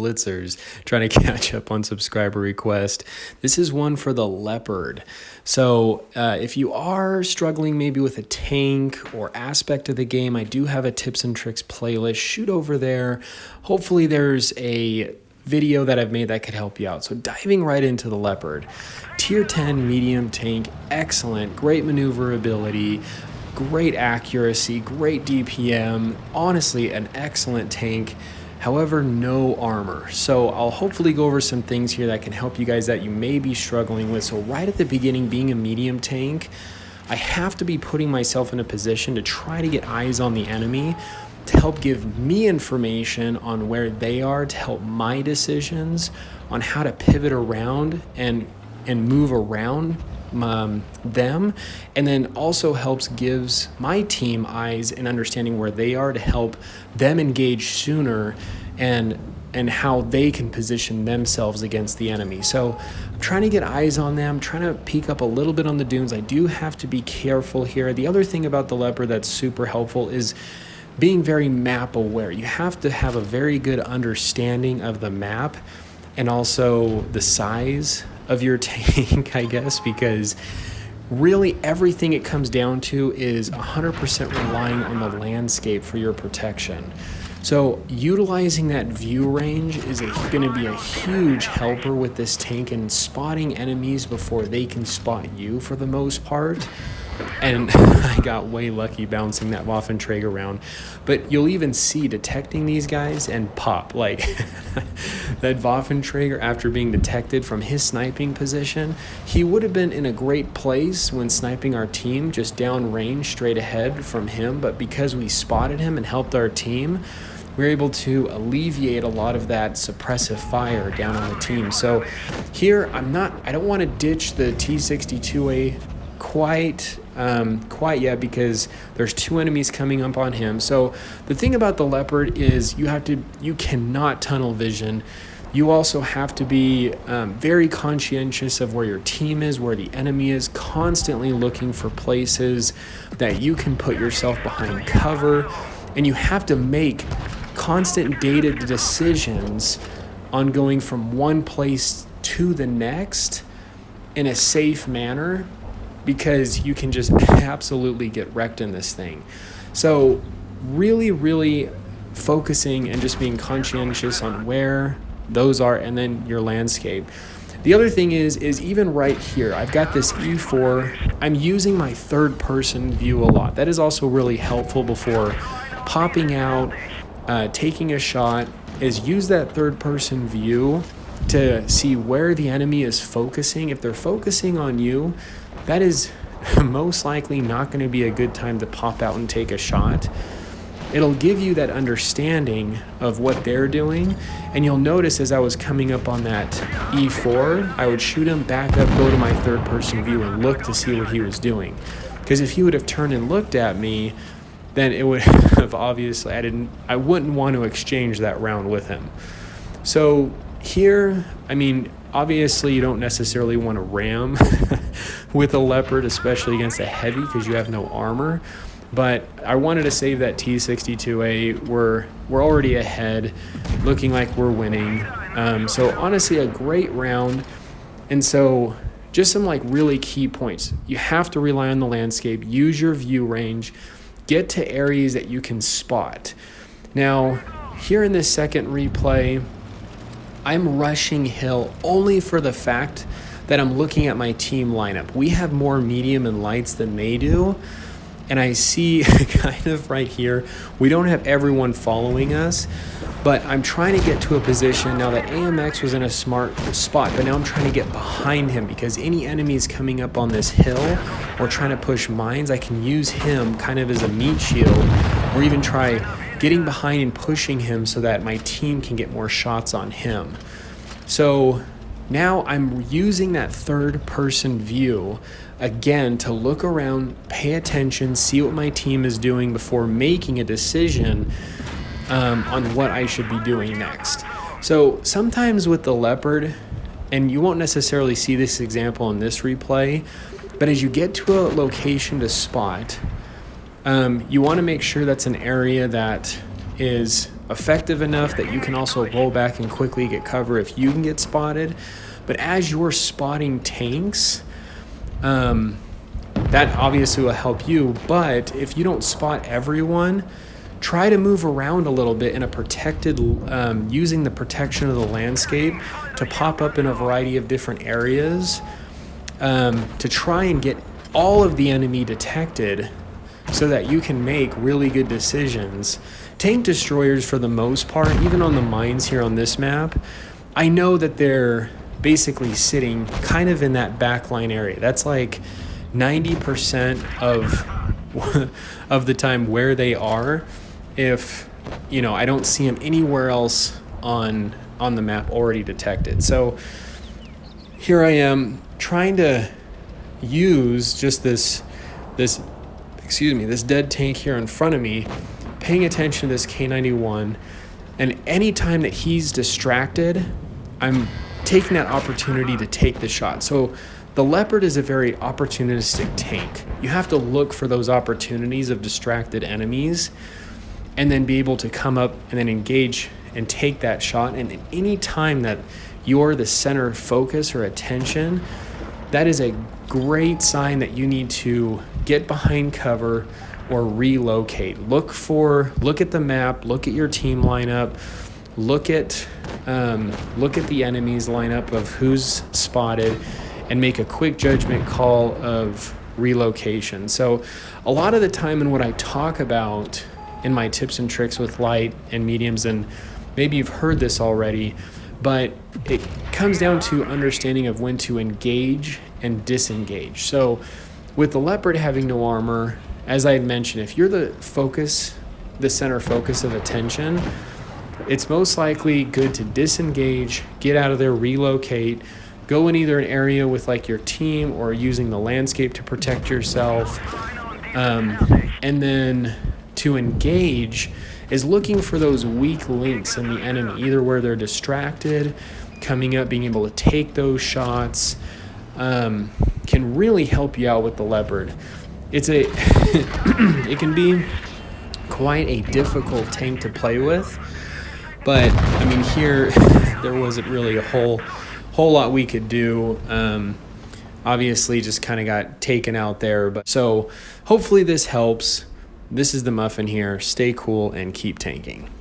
Blitzers trying to catch up on subscriber request. This is one for the Leopard. So if you are struggling maybe with a tank or aspect of the game, I do have a tips and tricks playlist. Shoot over there. Hopefully there's a video that I've made that could help you out. So diving right into the Leopard. Tier 10 medium tank, excellent, great maneuverability, great accuracy, great DPM, honestly an excellent tank. However, no armor. So I'll hopefully go over some things here that can help you guys that you may be struggling with. So right at the beginning, being a medium tank, I have to be putting myself in a position to try to get eyes on the enemy to help give me information on where they are, to help my decisions on how to pivot around and move around them, and then also gives my team eyes and understanding where they are to help them engage sooner and how they can position themselves against the enemy. So I'm trying to get eyes on them, trying to peek up a little bit on the dunes. I do have to be careful here. The other thing about the Leopard that's super helpful is being very map aware. You have to have a very good understanding of the map and also the size of your tank, I guess, because really everything it comes down to is 100% relying on the landscape for your protection. So utilizing that view range is going to be a huge helper with this tank and spotting enemies before they can spot you for the most part. And I got way lucky bouncing that Waffenträger around. But you'll even see detecting these guys and pop. Like that Waffenträger, after being detected from his sniping position, he would have been in a great place when sniping our team, just down range straight ahead from him. But because we spotted him and helped our team, we were able to alleviate a lot of that suppressive fire down on the team. So here, I don't want to ditch the T62A quite yet because there's two enemies coming up on him. So the thing about the Leopard is you cannot tunnel vision. You also have to be very conscientious of where your team is, where the enemy is, constantly looking for places that you can put yourself behind cover, and you have to make constant data decisions on going from one place to the next in a safe manner, because you can just absolutely get wrecked in this thing. So really, really focusing and just being conscientious on where those are, and then your landscape. The other thing is even right here, I've got this E4. I'm using my third person view a lot. That is also really helpful before popping out, taking a shot, is use that third person view to see where the enemy is focusing. If they're focusing on you, that is most likely not going to be a good time to pop out and take a shot. It'll give you that understanding of what they're doing, and you'll notice as I was coming up on that E4, I would shoot him, back up, go to my third person view and look to see what he was doing. Because if he would have turned and looked at me, then it would have obviously, I wouldn't want to exchange that round with him. So here, I mean, obviously you don't necessarily want to ram with a Leopard, especially against a heavy, because you have no armor. But I wanted to save that T62A. We're already ahead, looking like we're winning. So honestly, a great round. And so just some like really key points. You have to rely on the landscape, use your view range, get to areas that you can spot. Now, here in this second replay, I'm rushing hill only for the fact that I'm looking at my team lineup. We have more medium and lights than they do. And I see kind of right here, we don't have everyone following us, but I'm trying to get to a position now that AMX was in a smart spot, but now I'm trying to get behind him because any enemies coming up on this hill or trying to push mines, I can use him kind of as a meat shield, or even try getting behind and pushing him so that my team can get more shots on him. So now I'm using that third person view again to look around, pay attention, see what my team is doing before making a decision on what I should be doing next. So sometimes with the Leopard, and you won't necessarily see this example in this replay, but as you get to a location to spot, you want to make sure that's an area that is effective enough that you can also roll back and quickly get cover if you can get spotted. But as you're spotting tanks, that obviously will help you. But if you don't spot everyone, try to move around a little bit in a protected, using the protection of the landscape to pop up in a variety of different areas, to try and get all of the enemy detected so that you can make really good decisions. Tank destroyers, for the most part, even on the mines here on this map, I know that they're basically sitting kind of in that backline area. That's like 90% of the time where they are, if I don't see them anywhere else on the map already detected. So here I am trying to use just this dead tank here in front of me, paying attention to this K91, and anytime that he's distracted, I'm taking that opportunity to take the shot. So the Leopard is a very opportunistic tank. You have to look for those opportunities of distracted enemies and then be able to come up and then engage and take that shot. And at any time that you're the center of focus or attention, that is a great sign that you need to get behind cover or relocate. Look at the map, look at your team lineup, look at the enemy's lineup of who's spotted, and make a quick judgment call of relocation. So a lot of the time in what I talk about in my tips and tricks with light and mediums, and maybe you've heard this already, but it comes down to understanding of when to engage and disengage. So with the Leopard having no armor, as I had mentioned, if you're the center focus of attention, it's most likely good to disengage, get out of there, relocate, go in either an area with like your team or using the landscape to protect yourself. And then to engage is looking for those weak links in the enemy, either where they're distracted, coming up, being able to take those shots, can really help you out with the Leopard. It can be quite a difficult tank to play with, but I mean, here there wasn't really a whole lot we could do. Obviously just kind of got taken out there, but so hopefully this helps. This is the Muffin here. Stay cool and keep tanking.